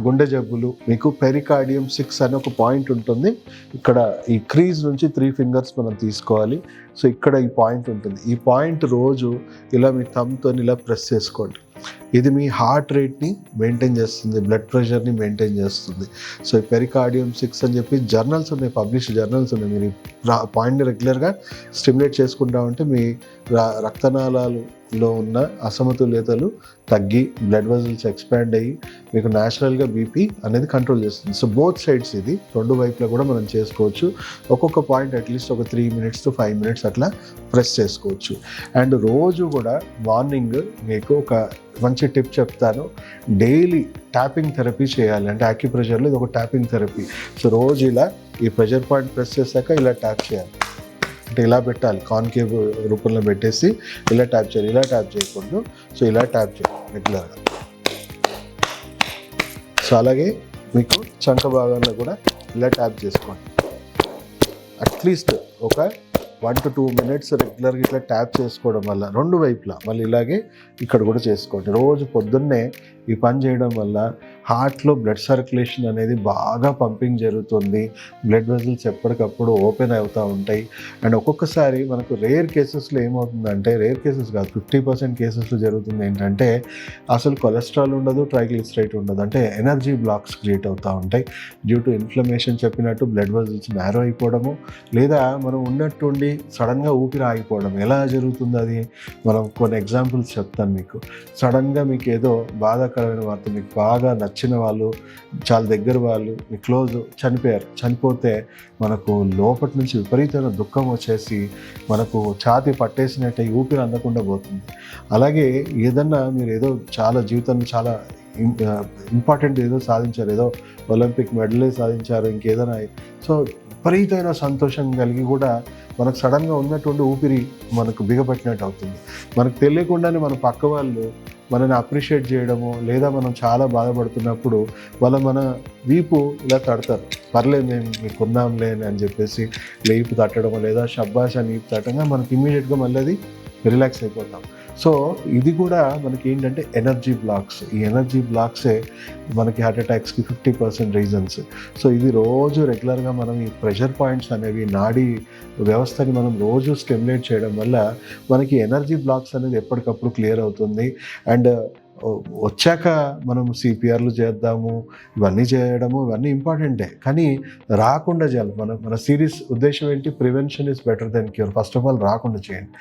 గుండె జబ్బులు మీకు పెరికార్డియం 6 అని ఒక పాయింట్ ఉంటుంది. ఇక్కడ ఈ క్రీజ్ నుంచి 3 ఫింగర్స్ మనం తీసుకోవాలి. సో ఇక్కడ ఈ పాయింట్ ఉంటుంది. ఈ పాయింట్ రోజు ఇలా మీ థమ్తో ఇలా ప్రెస్ చేసుకోండి. ఇది మీ హార్ట్ రేట్ని మెయింటైన్ చేస్తుంది, బ్లడ్ ప్రెషర్ని మెయింటైన్ చేస్తుంది. సో ఈ పెరికార్డియం 6 అని చెప్పి జర్నల్స్ ఉన్నాయి, పబ్లిష్డ్ జర్నల్స్ ఉన్నాయి. మీరు పాయింట్ని రెగ్యులర్గా స్టిమ్యులేట్ చేసుకుంటా ఉంటే మీ రక్తనాళాలలో ఉన్న అసమతుల్యతలు తగ్గి బ్లడ్ వెజల్స్ ఎక్స్పాండ్ అయ్యి మీకు న్యాచురల్గా బీపీ అనేది కంట్రోల్ చేస్తుంది. సో బోత్ సైడ్స్ ఇది రెండు వైపులా కూడా మనం చేసుకోవచ్చు. ఒక్కొక్క పాయింట్ అట్లీస్ట్ ఒక 3 minutes to 5 minutes అట్లా ప్రెస్ చేసుకోవచ్చు. అండ్ రోజు కూడా మార్నింగ్ మీకు ఒక మంచి టిప్ చెప్తాను. డైలీ ట్యాపింగ్ థెరపీ చేయాలి. అంటే యాక్యుప్రెషర్లో ఇది ఒక ట్యాపింగ్ థెరపీ. సో రోజు ఇలా ఈ ప్రెషర్ పాయింట్ ప్రెస్ చేశాక ఇలా ట్యాప్ చేయాలి. అంటే ఇలా పెట్టాలి, కాన్కేవ్ రూపంలో పెట్టేసి ఇలా ట్యాప్ చేయాలి. ఇలా ట్యాప్ చేయకూడదు. సో ఇలా ట్యాప్ చేయాలి రెగ్యులర్గా. సో అలాగే మీకు చంక భాగంలో కూడా ఇలా ట్యాప్ చేసుకోండి. అట్లీస్ట్ ఒక 1 to 2 minutes రెగ్యులర్గా ఇట్లా ట్యాప్ చేసుకోవడం వల్ల రెండు వైపులా మళ్ళీ ఇలాగే ఇక్కడ కూడా చేసుకోండి. రోజు పొద్దున్నే ఈ పని చేయడం వల్ల హార్ట్లో బ్లడ్ సర్క్యులేషన్ అనేది బాగా పంపింగ్ జరుగుతుంది. బ్లడ్ వెజల్స్ ఎప్పటికప్పుడు ఓపెన్ అవుతూ ఉంటాయి. అండ్ ఒక్కొక్కసారి మనకు రేర్ కేసెస్లో ఏమవుతుందంటే, రేర్ కేసెస్ కాదు 50% కేసెస్లో జరుగుతుంది ఏంటంటే అసలు కొలెస్ట్రాల్ ఉండదు, ట్రైగ్లిసరైడ్ ఉండదు. అంటే ఎనర్జీ బ్లాక్స్ క్రియేట్ అవుతూ ఉంటాయి డ్యూ టు ఇన్ఫ్లమేషన్. చెప్పినట్టు బ్లడ్ వెజల్స్ నారో అయిపోవడము, లేదా మనం ఉన్నట్టుండి సడన్గా ఊపిరి ఆగిపోవడం. ఎలా జరుగుతుంది అది? మనం కొన్ని ఎగ్జాంపుల్స్ చెప్తాను మీకు. సడన్గా మీకు ఏదో బాధాకరమైన వార్త, మీకు బాగా నచ్చిన వాళ్ళు, చాలా దగ్గర వాళ్ళు, మీ క్లోజ్ చనిపోయారు. చనిపోతే మనకు లోపటి నుంచి విపరీతమైన దుఃఖం వచ్చేసి మనకు ఛాతీ పట్టేసినట్టే ఊపిరి అందకుండా పోతుంది. అలాగే ఏదన్నా మీరు ఏదో చాలా జీవితంలో చాలా ఇంపార్టెంట్ ఏదో సాధించారు, ఏదో ఒలింపిక్ మెడలే సాధించారు, ఇంకేదైనా, సో విపరీతమైన సంతోషం కలిగి కూడా మనకు సడన్గా ఉన్నటువంటి ఊపిరి మనకు బిగపట్టినట్టు అవుతుంది. మనకు తెలియకుండానే మన పక్క వాళ్ళు మనని అప్రిషియేట్ చేయడము, లేదా మనం చాలా బాధపడుతున్నప్పుడు మన వీపు ఇలా తడతారు. పర్లేదు మేము మీకు ఉన్నాంలే అని చెప్పేసి వీపు తట్టడం, లేదా షబ్బాష్ అని వీపు తట్టంగా మనకి ఇమీడియట్గా మళ్ళీ అది రిలాక్స్ అయిపోతాం. సో ఇది కూడా మనకి ఏంటంటే ఎనర్జీ బ్లాక్స్. ఈ ఎనర్జీ బ్లాక్సే మనకి హార్ట్ అటాక్స్కి 50% రీజన్స్. సో ఇది రోజు రెగ్యులర్గా మనం ఈ ప్రెషర్ పాయింట్స్ అనేవి నాడీ వ్యవస్థని మనం రోజు స్టిమ్యులేట్ చేయడం వల్ల మనకి ఎనర్జీ బ్లాక్స్ అనేది ఎప్పటికప్పుడు క్లియర్ అవుతుంది. అండ్ వచ్చాక మనం సిపిఆర్లు చేద్దాము, ఇవన్నీ చేయడము, ఇవన్నీ ఇంపార్టెంటే, కానీ రాకుండా చేయాలి. మన సీరియస్ ఉద్దేశం ఏంటి? Prevention is better than cure. First of all రాకుండా చేయండి.